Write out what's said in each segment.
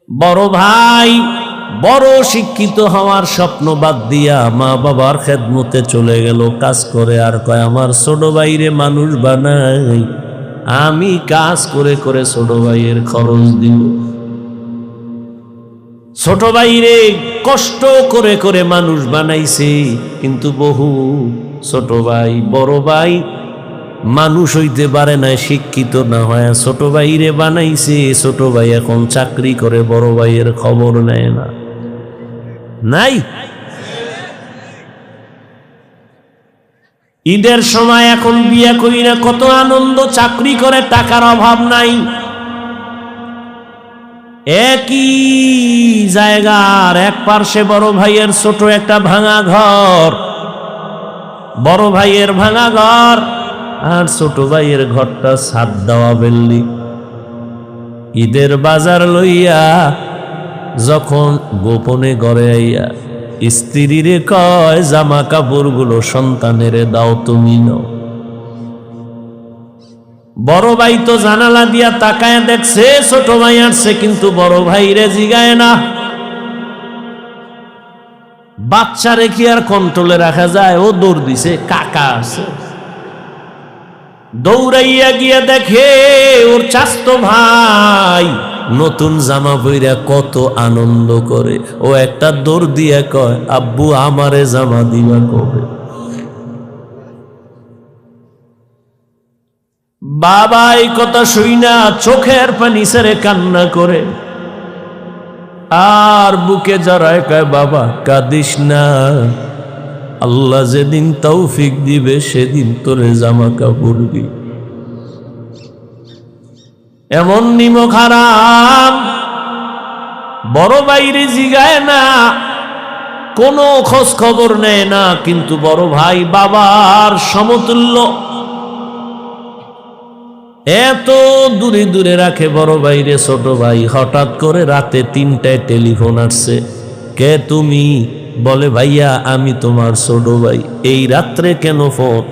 বড় ভাই বড় শিক্ষিত হওয়ার স্বপ্ন বাদ দিয়া মা বাবার খেদমতে চলে গেল কাজ করে, আর কয় আমার ছোট ভাইরে মানুষ বানাই, আমি কাজ করে করে ছোট ভাইয়ের খরচ দিব। ছোট ভাইরে কষ্ট করে করে মানুষ বানাইছে, কিন্তু বহু ছোট ভাই বড় ভাই মানুষ হইতে পারে না, শিক্ষিত না হয় ছোট ভাইরে বানাইছে। ছোট ভাই এখন চাকরি করে, বড় ভাইয়ের খবর নেয় না। নাই ঈদের সময় এখন বিয়ে করি না, কত আনন্দ, চাকরি করে টাকার অভাব নাই। একই জায়গার এক পার্শ্বে বড় ভাইয়ের ছোট একটা ভাঙা ঘর, বড় ভাইয়ের ভাঙা ঘর আর ছোট ভাইয়ের ঘরটা ছাদ দেওয়া বিল্ডিং। ঈদের বাজার লইয়া যখন গোপনে ঘরে আইয়া স্ত্রীরে কয় জামা কাপড় গুলো সন্তানেরে দাও, তুমি নাও। বড় ভাই তো জানালা দিয়া তাকায় দেখছে ছোট ভাই আসছে, কিন্তু বড় ভাইরে জিগায় না। বাচ্চা রেখে আর কন্ট্রোলে রাখা যায়? ও দৌড় দিছে, কাকা আছে। দৌড়াইয়া গিয়া দেখে ওর চাচতো ভাই নতুন জামা পইরা কত আনন্দ করে। ও একটা দৌড় দিয়া কয়, আব্বু আমারে জামা দিবা কবে? বাবা এই কথা শুইনা চোখের পানি ছেড়ে কান্না করে, আর বুকে জড়ায় কয়, বাবা কাঁদিস না, আল্লাহ যেদিন তৌফিক দিবে সেদিন তোরে জামা কাপড় দিবে। এমন নিমক হারাম বড় বাইরে জিগায় না, কোনো খোঁজ খবর নেয় না, কিন্তু বড় ভাই বাবার সমতুল্য, এত দূরে দূরে রাখে বড় ভাইরে ছোট ভাই। হঠাৎ করে রাতে 3টায় টেলিফোন আসছে, কে তুমি? বলে ভাইয়া আমি তোমার ছোট ভাই। এই রাত্রে কেন ফোন?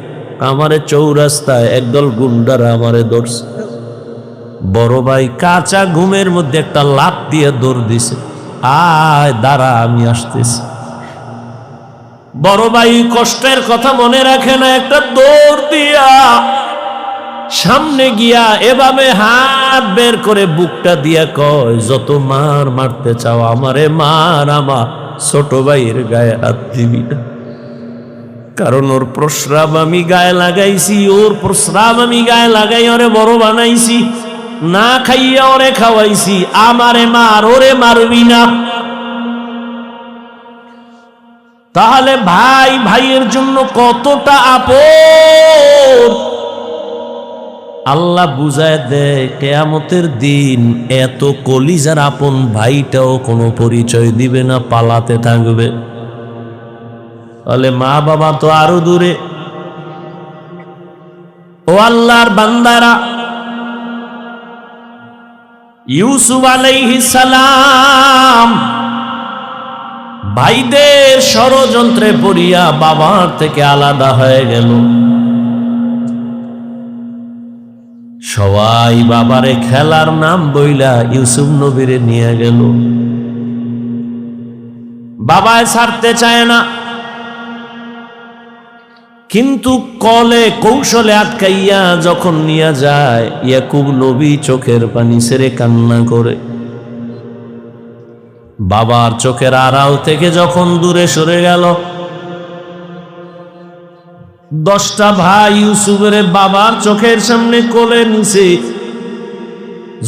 আমারে চৌরাস্তায় একদল গুন্ডারা আমারে ধরছে। বড় ভাই কাঁচা ঘুমের মধ্যে একটা লাফ দিয়ে দৌড় দিছে, আয় দাঁড়া আমি আসতেছি। বড় ভাই কষ্টের কথা মনে রাখে না, একটা দৌড় দিয়া সামনে গিয়া এভাবে হাত বের করে বুকটা দিয়া কয়, যত মার মারতে চাও আমারে মার, আমার ছোট ভাইয়ের গায়ে হাত দিবি না, কারণ ওর প্রস্রাব আমি গায়ে লাগাইছি, ওর প্রস্রাব আমি গায়ে লাগাই ওরে বড় বানাইছি, না খাইয়া ওরে খাওয়াইছি, আমারে মার, ওরে মারবি না। তাহলে ভাই ভাইয়ের জন্য কতটা আপন আল্লাহ বুঝায় দেয়। কিয়ামতের দিন এত কলিজার আপন ভাইটাও কোনো পরিচয় দিবে না, পালাতে থাকবে। তাহলে মা বাবা তো আরো দূরে। ও আল্লাহর বান্দারা, ইউসুফ আলাইহিস সালাম ভাইদের ষড়যন্ত্রে পড়িয়া বাবার থেকে আলাদা হয়ে গেল। সবাই বাবারে খেলার নাম বইলা ইউসুফ নবীরে নিয়ে গেল। বাবায় ছাড়তে চায় না, কিন্তু কলে কৌশলে আটকাইয়া যখন নিয়ে যায়, ইয়াকুব নবী চোখের পানি ছেড়ে কান্না করে। বাবার চোখের আড়াল থেকে যখন দূরে সরে গেল, 10টা ভাই ইউসুফের বাবার চোখের সামনে কোলে নিছে।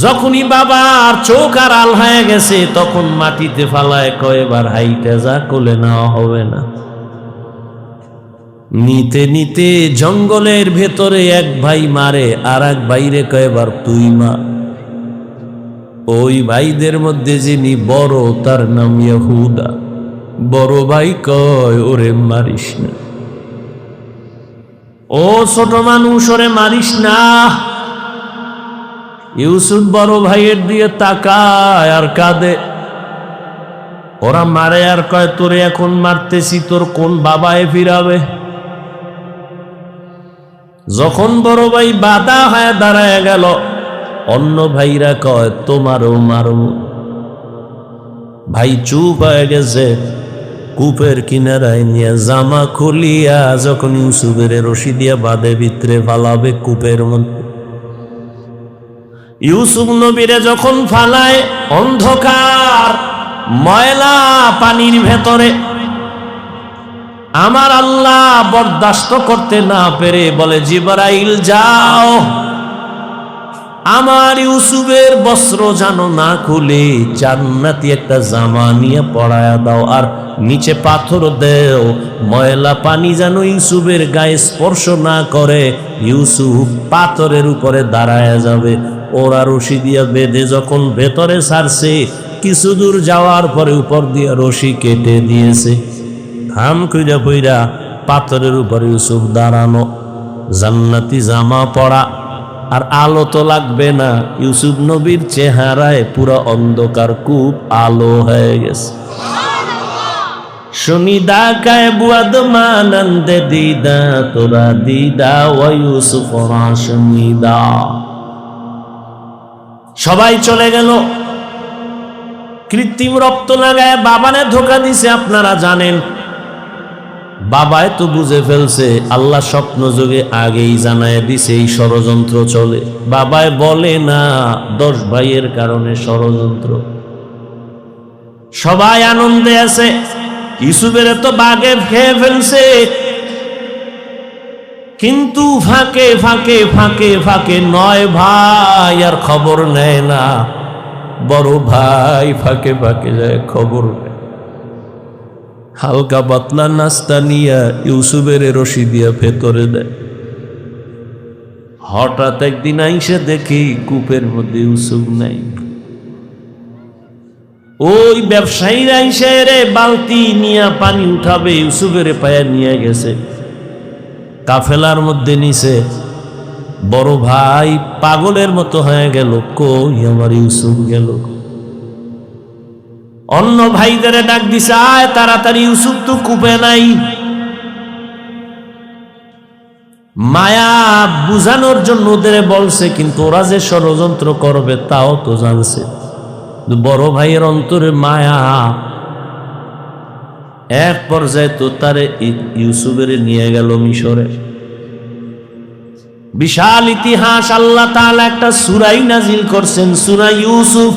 যখনই বাবার চোখ আড়াল হয়ে গেছে, তখন মাটিতে ফালায় কয়, এবার হাইটা যা, কোলে নেওয়া হবে না। নিতে নিতে জঙ্গলের ভেতরে এক ভাই মারে, আর এক ভাইরে কয়, এবার তুই মা। ওই ভাইদের মধ্যে যিনি বড় তার নাম ইহুদা। বড় ভাই কয়, ওরে মারিস না, ও ছোট মানুষ, ওরে মারিস না। ইউসুফ বড় ভাইয়ের দিয়ে তাকায় আর কাঁদে। ওরা মারে আর কয়, তোরে এখন মারতেছি, তোর কোন বাবায় ফিরাবে? যখন বড় ভাই বাধা হয়ে দাঁড়ায় গেল, অন্য ভাইরা কয়, তোমারও মারব। ভাই চুপ হয়ে গেছে। কূপের কিনারায় নিয়ে জামা খুলিয়া যখন ইউসুফের রশি দিয়া বাঁধে ভিতরে ফালাবে কূপের মধ্যে, ইউসুফ নবীরে যখন ফালায় অন্ধকার ময়লা পানির ভেতরে, আমার আল্লাহ বরদাস্ত করতে না পেরে বলে, জিবরাইল যাও, আমার ইউসুফের বস্ত্র যেন না খুলে জান্নাতি একটা জামা নিয়ে পরায়া দাও, আর নিচে পাথর দেও, ময়লা পানি যেন ইউসুফের গায়ে স্পর্শ না করে, ইউসুফ পাথরের উপরে দাঁড়ায়া যাবে। ওরা রশি দিয়া বেঁধে যখন ভেতরে ছাড়ছে, কিছু দূর যাওয়ার পরে উপর দিয়া রশি কেটে দিয়েছে। হাম কইরা পইরা পাথরের উপরে ইউসুফ দাঁড়ানো, জান্নাতি জামা পরা, আর আলো তো লাগবে না। ইউসুফ নবীর চেহারায় পুরো অন্ধকার, কূপ আলো হয়ে গেছে। শুনিদা কায় বুয়াদ মানন্দে দিদা তোরা দিদা ও ইউসুফ শুনিদা। সবাই চলে গেল। কৃত্রিম রক্ত লাগায় বাবানে ধোকা দিছে, আপনারা জানেন। বাবায় তো বুঝে ফেলছে, আল্লাহ স্বপ্ন যোগে আগেই জানায় দিছে এই ষড়যন্ত্র চলে। বাবায় বলে না 10 ভাইয়ের কারণে ষড়যন্ত্র। সবাই আনন্দে আছে, ইউসুফের তো বাগে খেয়ে ফেলছে, কিন্তু ফাঁকে ফাঁকে ফাঁকে ফাঁকে 9 ভাই আর খবর নেয় না। বড় ভাই ফাঁকে ফাঁকে যায়, খবর নেয়। হালকা পাতলা নাস্তা নিয়ে ইউসুফের রশি দিয়া ভেতরে দেয়। হঠাৎ একদিন আইসে দেখি কূপের মধ্যে ইউসুফ নাই। ওই ব্যবসায়ীরা আইসে রে বালতি নিয়ে পানি উঠাবে, ইউসুফের পায়া নিয়ে গেছে, কাফেলার মধ্যে নিছে। বড় ভাই পাগলের মতো হয়ে গেল, কই আমার ইউসুফ গেল। অন্য ভাইদের ডাক দিছে, আয় তাড়াতাড়ি, ইউসুফ তো কূপে নাই। মায়া বুঝানোর জন্য ওদের বলছে, কিন্তু ওরা যে ষড়যন্ত্র করবে তাও তো জানছে। বড় ভাইয়ের অন্তরে মায়া, এক পর্যায়ে তো তারে ইউসুফের নিয়ে গেল মিশরে। বিশাল ইতিহাস। আল্লাহ তাআলা একটা সূরাই নাজিল করছেন, সূরা ইউসুফ।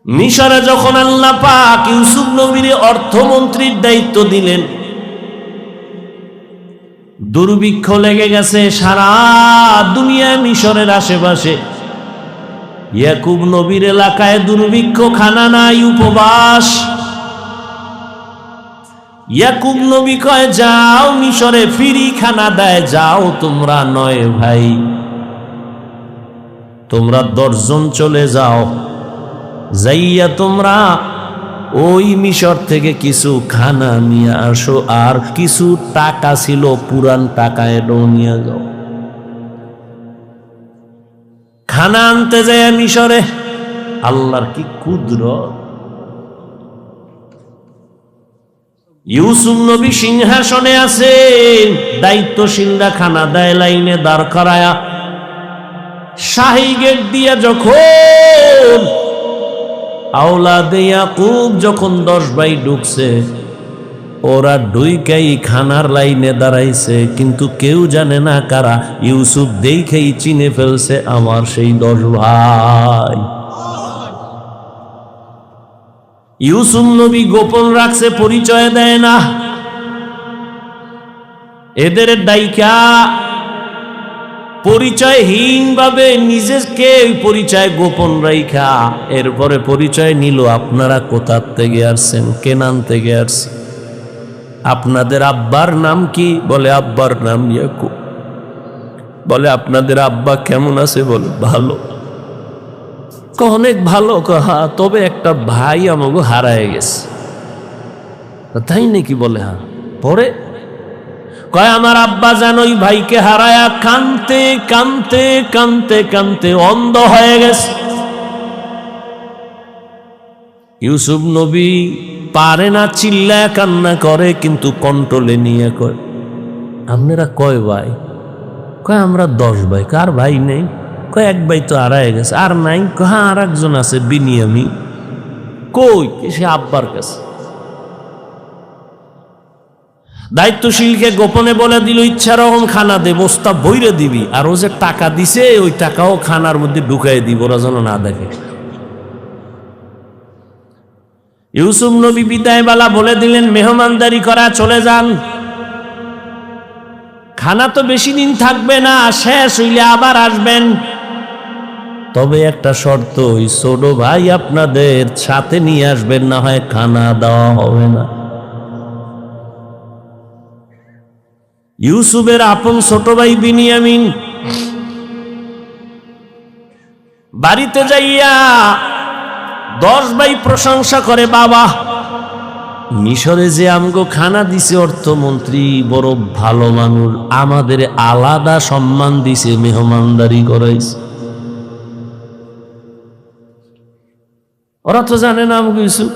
মিশরে যখন আল্লাহ পাক ইউসুফ নবীর অর্থমন্ত্রীর দায়িত্ব দিলেন, দুর্ভিক্ষ লেগে গেছে সারা দুনিয়ায়, মিশরের আশেপাশে। ইয়াকুব নবীর এলাকায় দুর্ভিক্ষ, খানা নাই, উপবাস। ইয়াকুব নবী কয়, যাও মিশরে, ফ্রি খানা দেয়, যাও তোমরা 9 ভাই, তোমরা 10 জন চলে যাও, যাইয়া তোমরা ওই মিশর থেকে কিছু খানা নিয়ে আসো, আর কিছু টাকা ছিল পুরান টাকা, এটাও নিয়ে যাও। খানা আনতে যায় মিশরে। আল্লাহর কি কুদরত! ইউসুফ নবী সিংহাসনে আছেন, দায়িত্বশীলরা খানা দেয় লাইনে দাঁড় করায়া। শাহী গেট দিয়া যখন আওলাদে ইয়াকুব যখন 10 ভাই ঢুকছে, ওরা ঢুইকাই খানার লাইনে দাঁড়াইছে, কিন্তু কেউ জানে না কারা। ইউসুফ দেখেই চিনে ফেলছে, আমার সেই 10 ভাই। ইউসুফ নবী গোপন রাখছে, পরিচয় দেয় না। এদের ডাইকা পরিচয়হীন ভাবে নিজেকে পরিচয় গোপন রাইখা এরপরে পরিচয় নিল, আপনারা কোথা থেকে আসছেন, কেনান থেকে আসছেন, আপনাদের আব্বার নাম কি? বলে আব্বার নাম ইয়াকুব। বলে আপনাদের আব্বা কেমন আছে? বলে ভালো। অনেক ভালো। হা, তবে একটা ভাই আমাকে হারায় গেছে। তাই নাকি? বলে হ্যাঁ। পরে কয়, আমার আব্বা যেন ওই ভাইকে হারায়া কানতে কানতে কানতে কানতে অন্ধ হয়ে গেছে। ইউসুফ নবী পারে না, চিল্লায় কান্না করে, কিন্তু কন্ট্রোলে নিয়ে কয়, আপনারা কয় ভাই? কয় আমরা 10 ভাই। কার ভাই নেই? কয় এক ভাই তো হারায় গেছে। আর নাই? হ্যাঁ আর একজন আছে বিনিয়ামিন। কই? সে আব্বার কাছে। দায়িত্বশীলকে গোপনে বলে দিল ইচ্ছা রকম খানা দে, বস্তা বইরে দিবি, আর ও যে টাকা দিছে ওই টাকাও খানার মধ্যে ঢুকাই দিব, ওরা যেন না দেখে। ইউসুফ নবী বিদায় বেলা বলে দিলেন মেহমানদারি করা, চলে যান, খানা তো বেশি দিন থাকবে না, শেষ হইলে আবার আসবেন। তবে একটা শর্ত, ওই ছোট ভাই আপনাদের সাথে নিয়ে আসবেন, না হয় খানা দেওয়া হবে না। ইউসুফের আপন ছোট ভাই বিনিয়ামিন বাড়িতে যাইয়া 10 ভাই প্রশংসা করে, বাবা মিশরে যে আমগো খানা দিছে অর্থমন্ত্রী বড় ভালো মানুষ, আমাদের আলাদা সম্মান দিছে, মেহমানদারি করাইছে। ওরা তো জানে না আমগো ইউসুফ।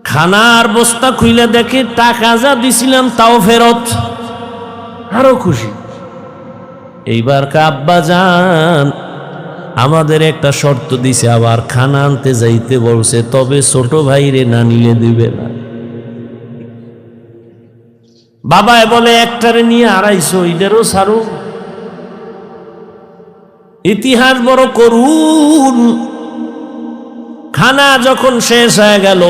খানার বস্তা খুইলে দেখে টাকা যা দিছিলাম তাও ফেরত, আরো খুশি। এইবার আব্বা যান আমাদের একটা শর্ত দিছে, আবার খানা আনতে যাইতে বলছে, তবে ছোট ভাইরে না নিলে দিবে না। বাবায় বলে একটারে নিয়ে 250, এদেরও সারু। ইতিহাস বড় করুন। খানা যখন শেষ হয়ে গেল,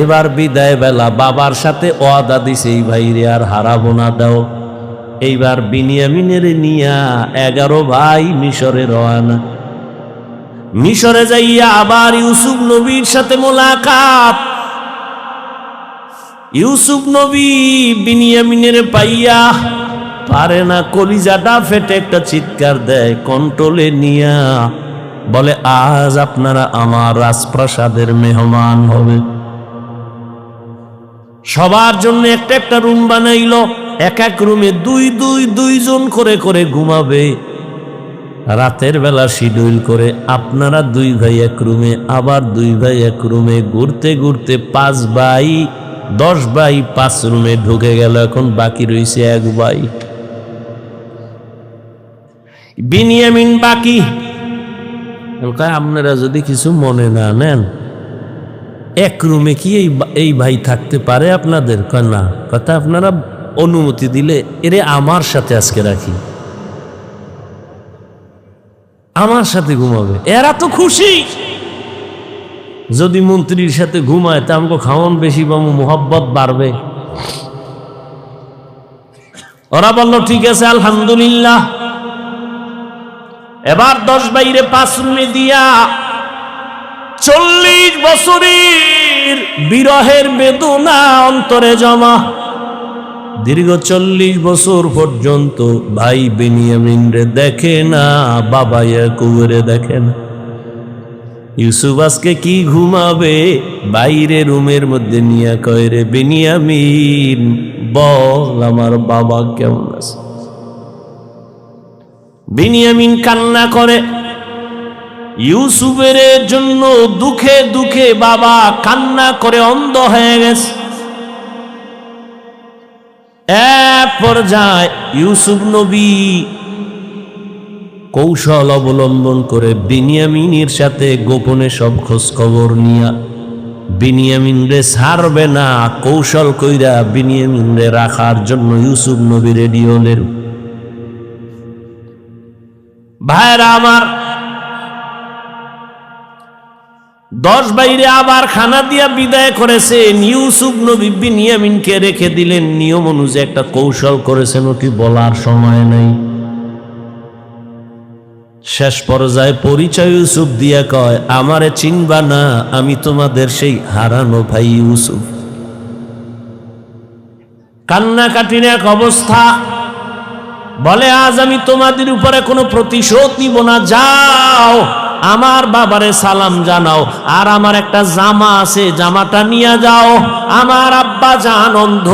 এবার বিদায় বেলা বাবার সাথে ওয়াদা দিছে এই ভাইরে আর হারাবো না দাও। এইবার বিনিয়ামিনের নিয়া 11 ভাই মিশরে রওনা। মিশরে যাইয়া আবার ইউসুফ নবীর সাথে মোলাকাত। ইউসুফ নবী বিনিয়ামিনের পাইয়া পারে না, কলিজাটা ফেটে একটা চিৎকার দেয়, কন্ট্রোলে নিয়া বলে আজ আপনারা আমার রাজপ্রাসাদের মেহমান হবে। সবার জন্য একটা একটা রুম বানাইলো, এক এক রুমে দুইজন করে করে ঘুমাবে। রাতের বেলা শিডিউল করে আপনারা 2 ভাই এক রুমে, আবার 2 ভাই এক রুমে, ঘুরতে ঘুরতে 5 ভাই 10 ভাই 5 রুমে ঢুকে গেল। এখন বাকি রয়েছে 1 ভাই বিনিয়ামিন বাকি। আপনারা যদি কিছু মনে না নেন, এক রুমে কি এই ভাই থাকতে পারে আপনাদের? না, কথা আপনারা অনুমতি দিলে এরে আমার সাথে আজকে রাখি, আমার সাথে ঘুমাবে। এরা তো খুশি, যদি মন্ত্রীর সাথে ঘুমায় তা আমাকে খাওয়ান বেশি পাবো, মোহাব্বত বাড়বে। ওরা বলল ঠিক আছে আলহামদুলিল্লাহ। এবার 10 ভাইরে 5 রুমে দিয়া 40 বছরের বিরহের বেদনা অন্তরে জমা। দীর্ঘ 40 বছর পর্যন্ত ভাই বেনিয়ামিন রে দেখে না, বাবা ইয়াকুবরে দেখে না। ইউসুফ আজকে কি ঘুমাবে? বাইরে রুমের মধ্যে নিয়ে কয়, রে বেনিয়ামিন বল আমার বাবা কেমন আছে? বেনিয়ামিন কান্না করে, ইউসুফের জন্য দুঃখে দুঃখে বাবা কান্না করে অন্ধ হয়ে গেছে। এক পর্যায়ে ইউসুফ নবী কৌশল অবলম্বন করে বিনিয়ামিনের সাথে গোপনে সব খোঁজ খবর নিয়া বিনিয়ামিন রে ছাড়বে না, কৌশল কইরা বিনিয়ামিন রে রাখার জন্য ইউসুফ নবী রেডি হলেন। ভাইরা আমার, 10 ভাইরে আবার খানা দিয়া বিদায় করেছে। ইউসুফ নবী বিনিয়ামিনকে রেখে দিলেন। নিয়ম অনুযায়ী একটা কৌশল করেছেন, ওটি বলার সময় নেই। শেষ পর্যায়ে পরিচয় ইউসুফ দিয়া কয়, আমারে চিনবা না, আমি তোমাদের সেই হারানো ভাই ইউসুফ। কান্নাকাটির এক অবস্থা। বলে আজ আমি তোমাদের উপরে কোনো প্রতিশোধ নিব না, যাও আমার বাবারে সালাম জানাও, আর আমার একটা জামা আছে জামাটা নিয়ে যাও। আমার আব্বা জান অন্ধ,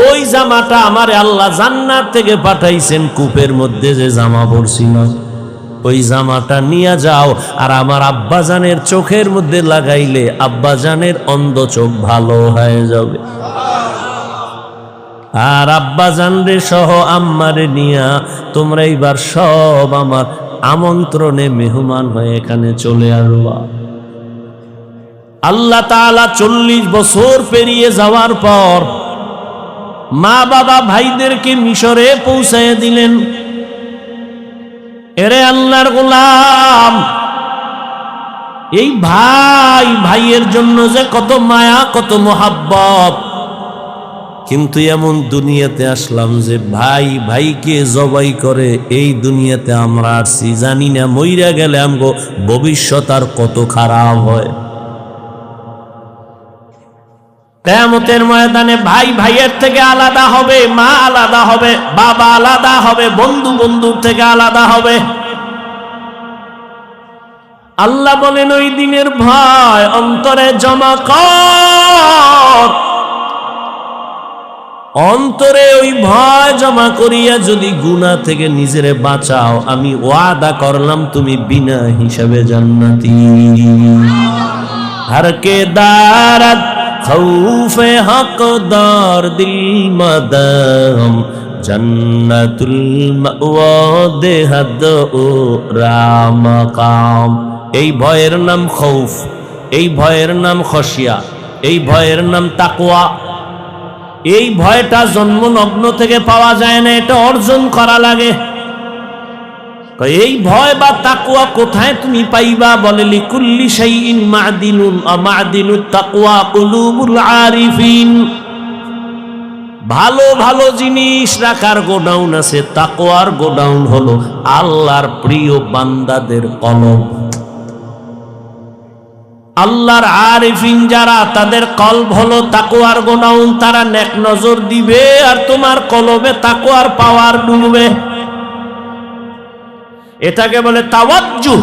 ওই জামাটা আমারে আল্লাহ জান্নাত থেকে পাঠাইছেন, কূপের মধ্যে যে জামা পরছিল ওই জামাটা নিয়ে যাও, আর আমার আব্বাজানের চোখের মধ্যে লাগাইলে আব্বাজানের অন্ধ চোখ ভালো হয়ে যাবে। আর আব্বা জানরে সহ আম্মারে নিয়া তোমরা এইবার সব আমার আমন্ত্রণে মেহমান হয়ে এখানে চলে আসবা। আল্লাহ তাআলা 40 বছর পেরিয়ে যাওয়ার পর মা বাবা ভাইদেরকে মিশরে পৌঁছায় দিলেন। এরে আল্লাহর গোলাম, এই ভাই ভাইয়ের জন্য যে কত মায়া কত মোহাব্বত, কিন্তু এমন দুনিয়াতে আসলাম যে ভাই ভাইকে জবাই করে এই দুনিয়াতে আমরা আসছি, জানি না মইরা গেলে আমগো ভবিষ্যৎ আর কত খারাপ হয়। কিয়ামতের ময়দানে ভাই ভাইয়ের থেকে আলাদা হবে, মা আলাদা হবে, বাবা আলাদা হবে, বন্ধু বন্ধুর থেকে আলাদা হবে। আল্লাহ বলেন ওই দিনের ভয় অন্তরে জমা কর, অন্তরে ওই ভয় জমা করিয়া যদি গুনাহ থেকে নিজেরে বাঁচাও, আমি ওয়াদা করলাম তুমি বিনা হিসাবে জান্নাতি। हर के दारत खौफे हकदार दिल मदम जन्नतुल मअवा देहद ও রামাকাম। এই ভয়ের নাম খৌফ, এই ভয়ের নাম খশিয়া, এই ভয়ের নাম তাকওয়া। এই ভয়টা জন্মলগ্ন থেকে পাওয়া যায় না, এটা অর্জন করা লাগে। এই ভয় বা তাকওয়া কোথায় তুমি পাইবা? বলে লিকুল্লি শাইইন মা'দিনুন আ মা'দিনুত তাকওয়া কুলুবুল আরিফিন। ভালো ভালো জিনিস রাখার গোডাউন আছে, তাকওয়ার গোডাউন হলো আল্লাহর প্রিয় বান্দাদের কলব। আল্লাহর আরিফিন যারা, তাদের কলব হলো তাকওয়ার গোডাউন। তারা নেক নজর দিবে আর তোমার কলবে তাকওয়ার পাওয়ার ডুববে। এটাকে বলে তাওয়াজ্জুহ।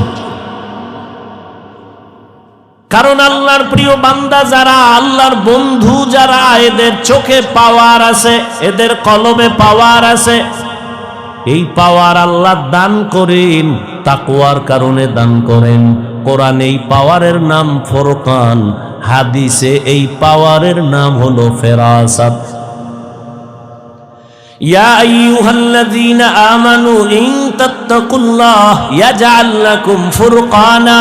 কারণ আল্লাহর প্রিয় বান্দা যারা, আল্লাহর বন্ধু যারা, এদের চোখে পাওয়ার আছে, এদের কলবে পাওয়ার আছে। এই পাওয়ার আল্লাহ দান করেন, তাকওয়ার কারণে দান করেন। কোরআনে এই পাওয়ারের নাম ফুরকান, হাদিসে এই পাওয়ারের নাম হলো ফেরাসাত। ইয়া আইয়ুহাল্লাযীনা আমানু ইন তাত্তাকুল্লাহ ইয়াজআল লাকুম ফুরকানা।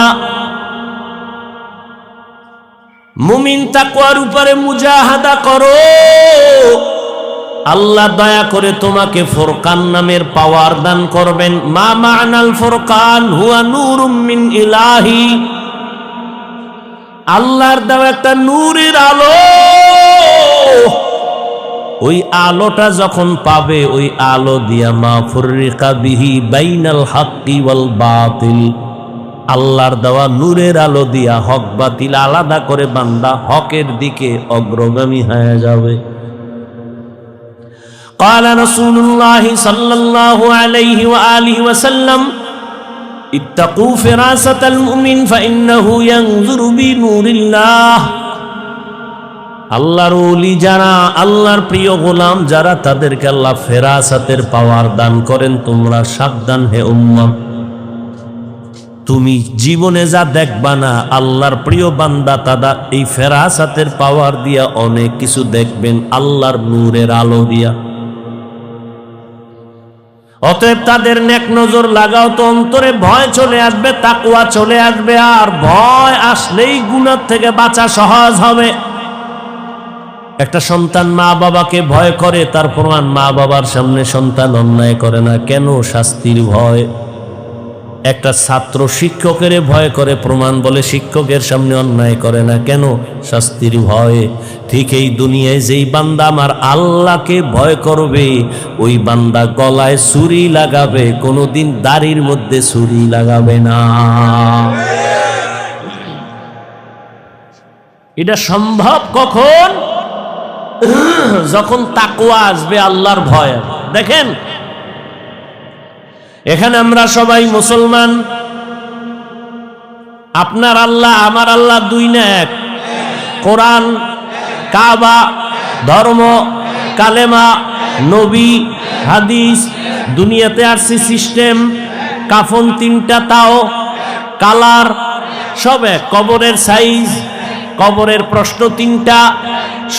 মুমিন তাকওয়ার উপরে মুজাহাদা করো, আল্লাহ দয়া করে তোমাকে ফুরকান নামের পাওয়ার দান করবেন। মা মা'নাল ফুরকান হুয়া নূরুম মিন ইলাহি। আল্লাহর দেওয়া একটা নূরের আলো। ওই আলোটা যখন পাবে, ওই আলো দিয়া মা ফুররিকা বিহি বাইনাল হাক্কি ওয়াল বাতিল। আল্লাহর দেওয়া নূরের আলো দিয়া হক বাতিল আলাদা করে বান্দা হকের দিকে অগ্রগামী হয়ে যাবে। قال رسول الله صلى الله عليه وآله وسلم اتقوا فراسة المؤمن فإنه ينظر بنور الله। আল্লাহর ওলি যারা, আল্লাহর প্রিয় গোলাম যারা, তাদেরকে আল্লাহ ফেরাসাতের পাওয়ার দান করেন। তোমরা সাবধান হে উম্মত, তুমি জীবনে যা দেখবা না, আল্লাহর প্রিয় বান্দা তারা এই ফেরাসাতের পাওয়ার দিয়া অনেক কিছু দেখবেন, আল্লাহর নূরের আলো দিয়া। অতএব তাদের নেক নজর লাগাও তো অন্তরে ভয় চলে আসবে, তাকওয়া চলে আসবে। আর ভয় আসলেই গুনাহ থেকে বাঁচা সহজ হবে। একটা সন্তান মা বাবাকে ভয় করে, তার প্রমাণ মা বাবার সামনে সন্তান অন্যায় করে না। কেন? শাস্তির ভয়। একটা ছাত্র শিক্ষকের ভয় করে, প্রমাণ বলে শিক্ষকের সামনে অন্যায় করে না। কেন? শাস্তির ভয়। ঠিক এই দুনিয়ায় যেই বান্দা আমার আল্লাহকে ভয় করবে, ওই বান্দা গলায় ছুরি লাগাবে, কোনোদিন দাড়ির মধ্যে ছুরি লাগাবে না। এটা সম্ভব কখন? যখন তাকওয়া আসবে, আল্লাহর ভয়। দেখেন, এখানে আমরা সবাই মুসলমান। আপনার আল্লাহ আমার আল্লাহ দুই না এক। কোরআন, কাবা, ধর্ম, কালেমা, নবী, হাদিস, দুনিয়াতে আসছে সিস্টেম, কাফন তিনটা, তাও কালার সব এক, কবরের সাইজ, কবরের প্রশ্ন তিনটা,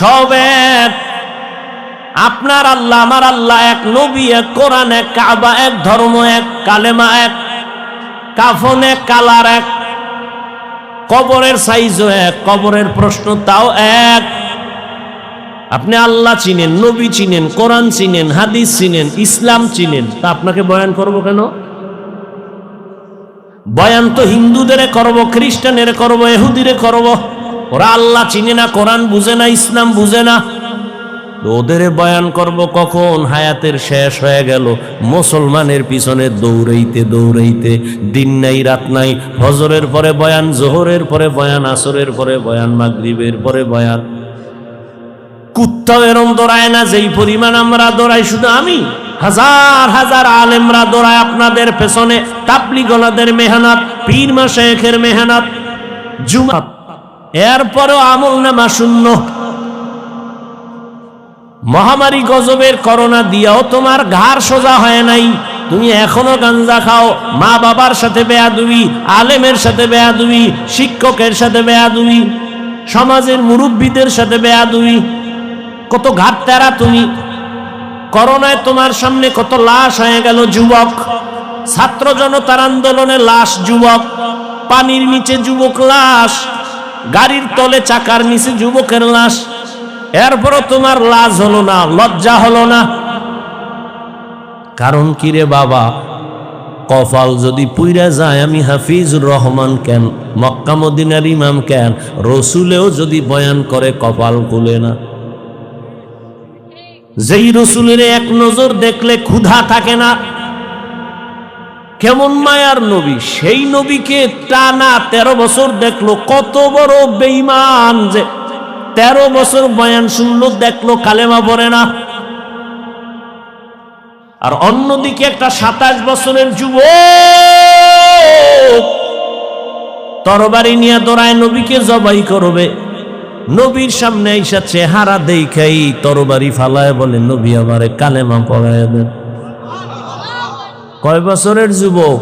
সব এক। আপনার আল্লাহ আমার আল্লাহ এক, নবী এক, কোরআন এক, কাবা এক, ধর্ম এক, কালেমা এক, কাফন এক, কালার এক, কবরের সাইজও এক, কবরের প্রশ্ন তাও এক। আপনি আল্লাহ চিনেন, নবী চিনেন, কোরআন চিনেন, হাদিস চিনেন, ইসলাম চিনেন, তা আপনাকে বয়ান করব কেন? বয়ান তো হিন্দুদের করব, খ্রিস্টানের করব, ইহুদিরে করব। ওরা আল্লাহ চিনে না, কোরআন বুঝে না, ইসলাম বুঝে না, ওদের বয়ান করব কখন? হায়াতের শেষ হয়ে গেল, মুসলমানের পিছনে দৌড়াইতে দৌড়াইতে, দিন নাই রাত নাই, ফজরের পরে বয়ান, জোহরের পরে বয়ান, আসরের পরে বয়ান, মাগরিবের পরে বয়ান। কুত্তাও এরম দৌড়ায় না যেই পরিমাণ আমরা দৌড়াই। শুধু আমি, হাজার হাজার আলেমরা দৌড়ায় আপনাদের পেছনে, তাবলীগলাদের মেহনত, পীর মাশায়েখের মেহনত, জুমাত, এরপরেও আমল নামা শূন্য। মহামারী গজবের করোনা দিয়াও তোমার ঘাড় সোজা হয় নাই, তুমি এখনো গাঞ্জা খাও, মা বাবার সাথে বেয়াদবি, আলেমের সাথে বেয়াদবি, শিক্ষকের সাথে বেয়াদবি, সমাজের মুরব্বীদের সাথে বেয়াদবি, কত ঘাট তেরা তুমি। করোনায় তোমার সামনে কত লাশ হয়ে গেল যুবক, ছাত্র জনতার আন্দোলনে লাশ যুবক, পানির নিচে যুবক লাশ, গাড়ির তলে চাকার নিচে যুবকের লাশ, এরপরও তোমার লাজ হলো না, লজ্জা হলো না। কারণ কি রে বাবা? কপাল যদি পুইরা যায়, আমি হাফিজুর রহমান কেন, মক্কা মদিনার ইমাম কেন, রসুলেও যদি বয়ান করে কপাল খুলে না। যেই রসুলের এক নজর দেখলে ক্ষুধা থাকে না, কেমন মায়ার নবী, সেই নবীকে টানা 13 বছর দেখলো, কত বড় বেঈমান যে 13 বছর বয়ান শুনলো, দেখলো কালেমা পড়ে না। আর অন্যদিকে একটা 27 বছরের যুবক তরবারি নিয়ে দৌড়ায় নবীকে জবাই করবে, নবীর সামনে আইসা চেহারা দেখাই তরবারি ফালায় বলে, নবী আমারে কালেমা পড়ায় দেন। কয় বছরের যুবক?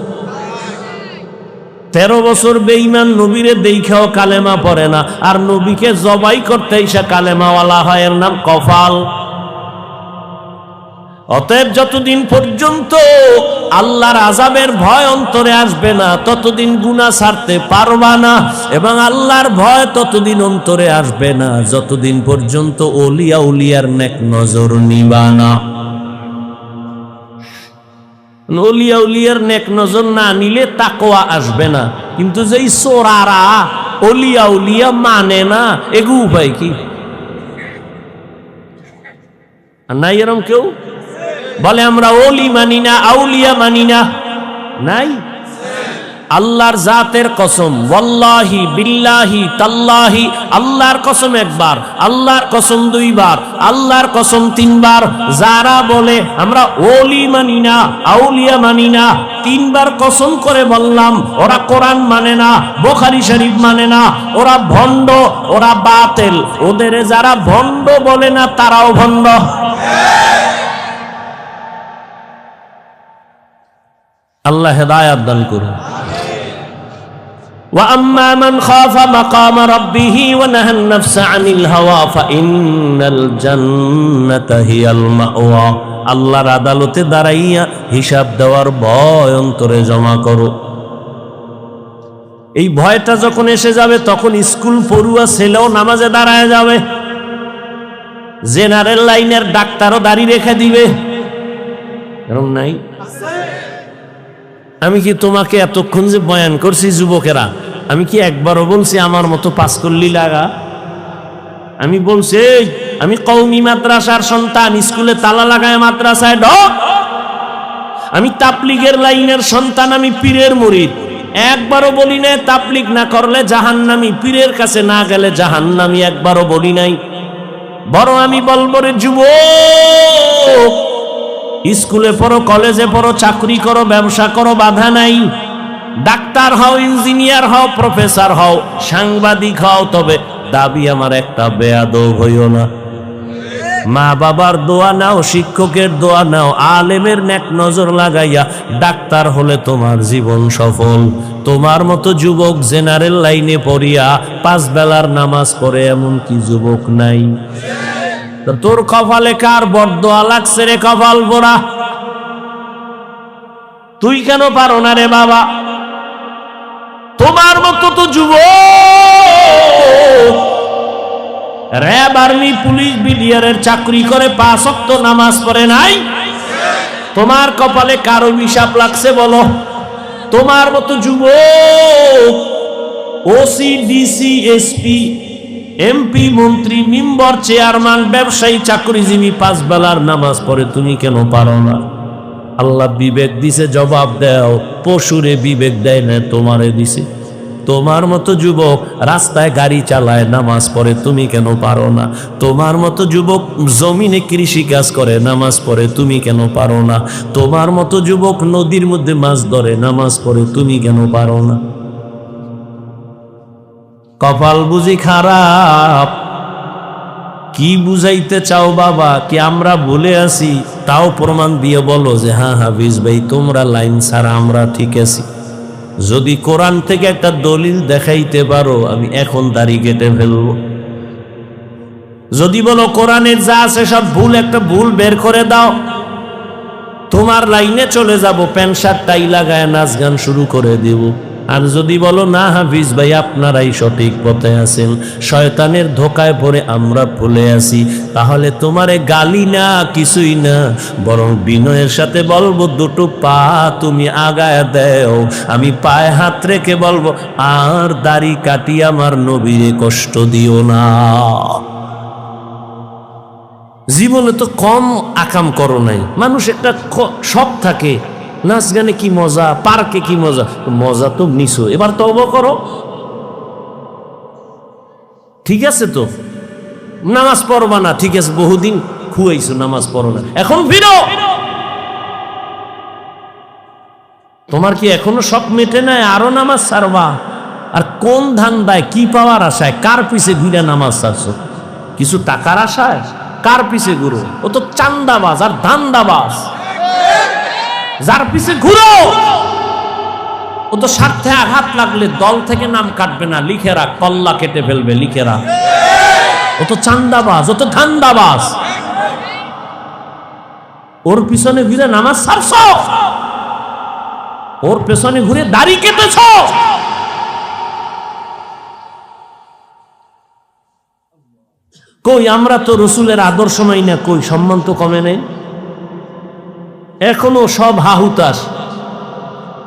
13 বছর বেঈমান, নবীরে দেখাও কালেমা পড়ে না, আর নবীকে জবাই করতে আইসা কালেমাওয়ালা হয়, এর নাম কপাল। অতএব যতদিন পর্যন্ত আল্লাহর আযাবের ভয় অন্তরে আসবে না, ততদিন গুনাহ ছাড়তে পারবা না, এবং আল্লাহর ভয় ততদিন অন্তরে আসবে না যতদিন পর্যন্ত ওলিয়া উলিয়ার নেক নজর নিবা না। ওলিয়া উলিয়ার নেক নজর না নিলে তাকওয়া আসবে না। কিন্তু যেই চোরারা ওলিয়া উলিয়া মানে না, এগু উপায় কি? নাই এরম কেউ বলে আমরা ওলি মানি না, আউলিয়া মানি না? নাই। আল্লাহর জাতের কসম, ওয়াল্লাহি বিল্লাহি তাল্লাহি, আল্লাহর কসম একবার, আল্লাহর কসম 2 বার, আল্লাহর কসম 3 বার। যারা বলে আমরা ওলি মানি না, আউলিয়া মানি না, 3 বার কসম করে বললাম, ওরা কোরআন মানে না, বুখারী শরীফ মানে না, ওরা ভণ্ড, ওরা বাতিল। ওদের যারা ভণ্ড বলে না, তারাও ভণ্ড। আল্লাহ হেদায়েত দান করুন। وَأَمَّا مَنْ خَافَ مَقَامَ رَبِّهِ وَنَهَى النَّفْسَ عَنِ الْهَوَى فَإِنَّ الْجَنَّةَ هِيَ الْمَأْوَى। আল্লাহর আদালতে দাঁড়াইয়া হিসাব দেওয়ার ভয় অন্তরে জমা করো। এই ভয়টা যখন এসে যাবে, তখন স্কুল পড়ুয়া ছেলেও নামাজে দাঁড়ায় যাবে, জেনারেল লাইনের ডাক্তারও দাড়ি রেখে দিবে। এরকম নাই? আমি কি তোমাকে এতক্ষণ যে বয়ান করছি যুবকেরা, আমি কি একবারও বলছি আমার মতো পাস করলি লাগা? আমি বলছি আমি কওমি মাদ্রাসার সন্তান, স্কুলে তালা লাগায় মাদ্রাসায় ঢোক। আমি তাবলীগের লাইনের সন্তান, আমি পীরের মুরিদ। একবারও বলি নাই তাবলীগ না করলে জাহান্নামী, পীরের কাছে না গেলে জাহান্নামী, একবারও বলি নাই। বড় আমি বলবো রে যুবক, স্কুলে পড়ো, কলেজে পড়ো, চাকরি করো, ব্যবসা করো, বাধা নাই। ডাক্তার হও, ইঞ্জিনিয়ার হও, প্রফেসর হও, সাংবাদিক হও, তবে দাবি আমার একটা, বেয়াদব হইও না। মা বাবার দোয়া নাও, শিক্ষকের দোয়া নাও, আলেমের নেক নজর লাগাইয়া ডাক্তার হলে তোমার জীবন সফল। তোমার মতো যুবক জেনারেল লাইনে পড়িয়া 5 বেলার নামাজ পড়ে এমন কি যুবক নাই? তোর কপালে কার বরদোয়া লাগছে রে কপাল পোড়া? তুই কেন পারো না রে বাবা? তোমার মতো তো যুবক র‍্যাব, আর্মি, পুলিশ, বিডিআরের চাকরি করে 5 ওয়াক্ত নামাজ পড়ে নাই। তোমার কপালে কার অভিশাপ লাগছে বলো? তোমার মতো যুবক ওসি, ডিসি, এসপি, এমপি, মন্ত্রী, মেম্বার, চেয়ারম্যান, ব্যবসায়ী, চাকরিজীবী 5 বেলার নামাজ পড়ে, তুমি কেন পারো না? আল্লাহ বিবেক দিছে, জবাব দাও। পশুরে বিবেক দেয় না, তোমারে দিছে। তোমার মতো যুবক রাস্তায় গাড়ি চালায়, নামাজ পড়ে, তুমি কেন পারো না? তোমার মতো যুবক জমিনে কৃষি কাজ করে, নামাজ পড়ে, তুমি কেন পারো না? তোমার মতো যুবক নদীর মধ্যে মাছ ধরে, নামাজ পড়ে, তুমি কেন পারো না? কপাল বুঝি খারাপ? কি বুঝাইতে চাও বাবা? কি আমরা ভুলে আছি? তাও প্রমাণ দিয়ে বলো যে হ্যাঁ হাফিজ ভাই, তোমরা লাইন ছাড়া আমরা ঠিক আছি। যদি কোরআন থেকে একটা দলিল দেখাইতে পারো, আমি এখন দাড়ি কেটে ফেলবো। যদি বলো কোরআনের যা আছে সব ভুল, একটা ভুল বের করে দাও, তোমার লাইনে চলে যাব, প্যান্ট শার্ট টাই লাগায় নাচ গান শুরু করে দেব। আর যদি বলো না হাফিজ ভাই, আপনারাই সঠিক পথে আছেন, শয়তানের ধোকায় পড়ে আমরা ভুলে আছি, তাহলে তোমারে গালি না, কিছুই না, বরং বিনয়ের সাথে বলবো, দুটো পা তুমি আগায় দেও, আমি পায়ে হাত রেখে বলবো, আর দাড়ি কাটি আমার নবীরে কষ্ট দিও না। জীবনে তো কম আকাম করো নাই। মানুষ একটা শখ থাকে, নাচ গানে কি মজা, পার্কে কি মজা, মজা তো নিছো, এবার তওবা করো। ঠিক আছে তো, নামাজ পড়বা না, ঠিক আছে, বহুদিন খুয়াইছো, নামাজ পড়ো না, এখন ফিরো। তোমার কি এখনো শখ মেটে নাই? আরো নামাজ ছাড়বা? আর কোন ধান্দায়, কি পাওয়ার আশায়, কার পিছে ঘুরে নামাজ ছাড়ছো? কিছু টাকার আশায়? কার পিছে ঘুরো? ও তো চান্দাবাজ আর ধান্দাবাজ। যার পিছে ঘুরো ও তো স্বার্থে আঘাত লাগলে দল থেকে নাম কাটবে না, লিখে রাখ, কল্লা কেটে ফেলবে, লিখে রাখ। ও তো চান্দাবাজ, ও তো ধান্দাবাজ। ওর পিছনে ঘুরে নামাজ ছাড়ছ, ওর পেছনে ঘুরে দাড়ি কেটেছ। কই আমরা তো রসুলের আদর্শ মাই না, কই সম্মান তো কমে নেই। এখনো সব হাহুতাস,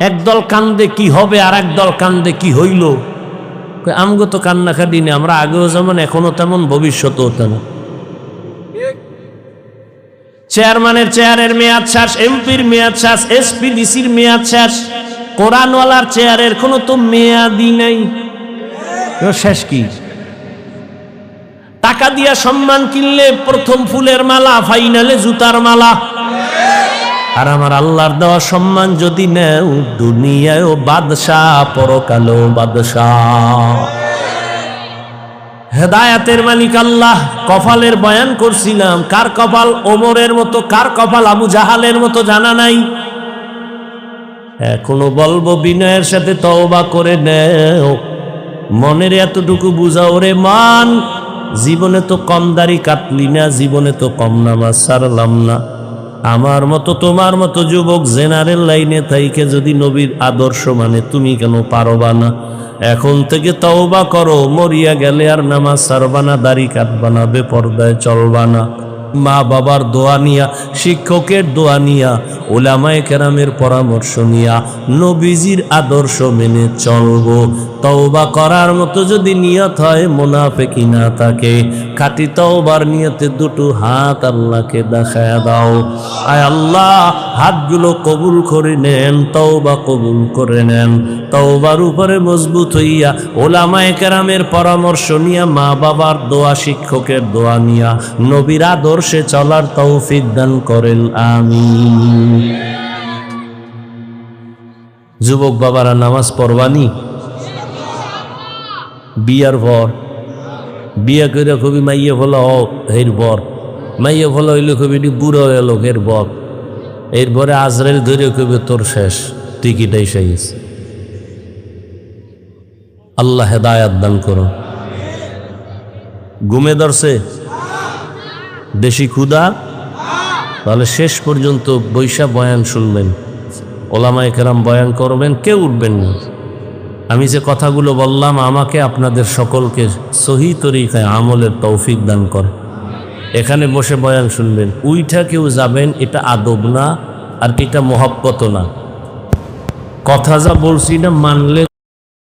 একদল কান্দে কি হবে আর একদল কান্দে কি হইল। আমগো তো কান্নাকাটি নেই, আমরা আগেও যেমন এখনো তেমন, ভবিষ্যতেও তেমন। চেয়ারম্যানের চেয়ারের মেয়াদ শেষ, এমপির মেয়াদ শেষ, এসপি ডিসির মেয়াদ শেষ, কোরআনওয়ালার চেয়ারের কোনো তো মেয়াদই নাই। শেষ কি? টাকা দিয়া সম্মান কিনলে প্রথম ফুলের মালা, ফাইনালে জুতার মালা। আর আমার আল্লাহর দেওয়া সম্মান যদি নেও, দুনিয়ায়ও বাদশাহ, পরকালেও বাদশাহ। হেদায়াতের মালিক আল্লাহ। কপালের বয়ান করছিলাম, কার কপাল ওমরের মতো, কার কপাল আবু জাহালের মতো জানা নাই। এখনো বলবো বিনয়ের সাথে তওবা করে নেও, মনের এতটুকু বুঝাও রে মান, জীবনে তো কম দাড়ি কাটলি না, জীবনে তো কম নামাজ ছাড়লাম না। আমার মতো তোমার মতো যুবক জেনারেল লাইনে থাইকে যদি নবীর আদর্শ মানে, তুমি কেন পারবা না? এখন থেকে তওবা করো, মরিয়া গেলে আর নামাজ ছাড়বা না, দাড়ি কাটবা না, বেপরদায় চলবা না। মা বাবার দোয়া নিয়া, শিক্ষকের দোয়া নিয়া, উলামায়ে কেরামের পরামর্শ নিয়া নবীজির আদর্শ মেনে চলবো। তওবা করার মতো যদি নিয়ত হয়, মুনাফিকি না থাকে, খাঁটি তওবার নিয়তে দুটো হাত আল্লাহকে দেখায়া দাও। আয় আল্লাহ, হাতগুলো কবুল করে নেন, তওবা কবুল করে নেন। তওবার উপরে মজবুত হইয়া, উলামায়ে কেরামের পরামর্শ নিয়া, মা বাবার দোয়া, শিক্ষকের দোয়া নিয়া নবীর আদর্শে চলার তৌফিক দান করেন, আমিন। যুবক বাবারা, নামাজ পড়বানি? বিয়ার পর বিয়া করে খুবই মাইয়ে ফলা এর বর, মাইয়ে ফলা হইলে খুবই বুড়ো এলো এর বর, এরপরে আজরাইল ধরে কবি তোর শেষ, টিকিট এসে গেছে। আল্লাহ হেদায়াত দান করো। ঘুমে ধরছে? দেশি ক্ষুধা? তাহলে শেষ পর্যন্ত বৈশা বয়ান শুনবেন, ওলামায়ে কেরাম বয়ান করবেন, কেউ উঠবেন না। আমি যে কথাগুলো বললাম আমাকে আপনাদের সকলকে সহি তরিকায় আমলের তৌফিক দান করে। এখানে বসে বয়ান শুনবেন, উইঠা কেউ যাবেন, এটা আদব না, আর এটা মহব্বত না। কথা যা বলছি না মানলে